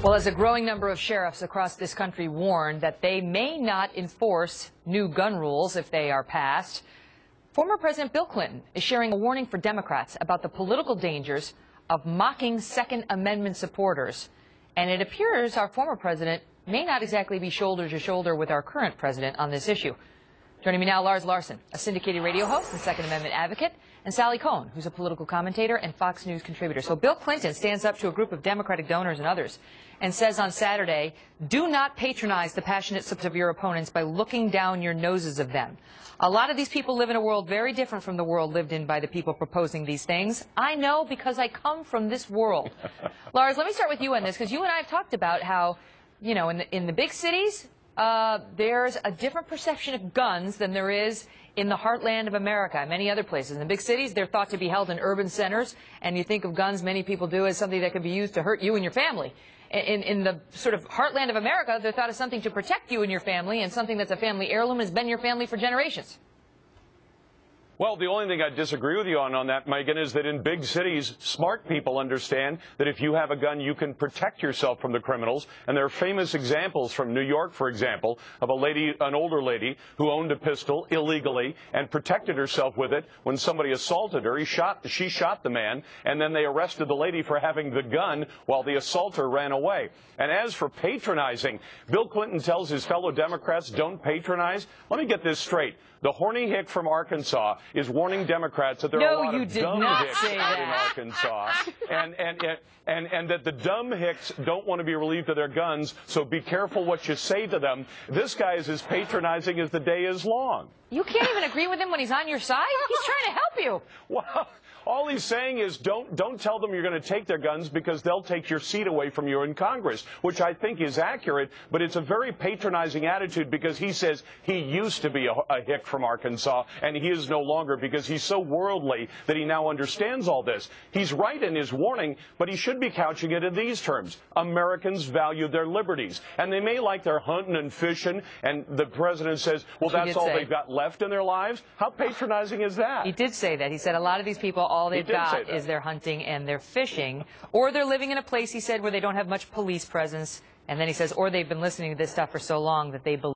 Well, as a growing number of sheriffs across this country warn that they may not enforce new gun rules if they are passed, former President Bill Clinton is sharing a warning for Democrats about the political dangers of mocking Second Amendment supporters. And it appears our former president may not exactly be shoulder to shoulder with our current president on this issue. Joining me now, Lars Larson, a syndicated radio host and Second Amendment advocate, and Sally Kohn, who's a political commentator and Fox News contributor. So Bill Clinton stands up to a group of Democratic donors and others and says on Saturday, do not patronize the passionate subjects of your opponents by looking down your noses of them. A lot of these people live in a world very different from the world lived in by the people proposing these things. I know because I come from this world. Lars, let me start with you on this, because you and I have talked about how, you know, in the big cities, there's a different perception of guns than there is in the heartland of America and many other places. In the big cities, they're thought to be held in urban centers, and you think of guns, many people do, as something that can be used to hurt you and your family. In the sort of heartland of America, they're thought of something to protect you and your family, and something that's a family heirloom has been your family for generations. Well, the only thing I disagree with you on that, Megyn, is that in big cities, smart people understand that if you have a gun, you can protect yourself from the criminals. And there are famous examples from New York, for example, of a lady, an older lady, who owned a pistol illegally and protected herself with it. When somebody assaulted her, she shot the man, and then they arrested the lady for having the gun while the assaulter ran away. And as for patronizing, Bill Clinton tells his fellow Democrats, don't patronize. Let me get this straight. The Horny Hick from Arkansas is warning Democrats that there are a lot of dumb hicks out in Arkansas, and that the dumb hicks don't want to be relieved of their guns, so be careful what you say to them. This guy is as patronizing as the day is long. You can't even agree with him when he's on your side? He's trying to help you. Well, all he's saying is don't tell them you're going to take their guns, because they'll take your seat away from you in Congress, which I think is accurate, but it's a very patronizing attitude, because he says he used to be a hick from Arkansas, and he is no longer, because he's so worldly that he now understands all this. He's right in his warning, but he should be couching it in these terms. Americans value their liberties, and they may like their hunting and fishing, and the president says, well, that's all they've got left in their lives. How patronizing is that? He did say that. He said a lot of these people, all they've got is their hunting and their fishing, or they're living in a place, he said, where they don't have much police presence. And then he says, or they've been listening to this stuff for so long that they believe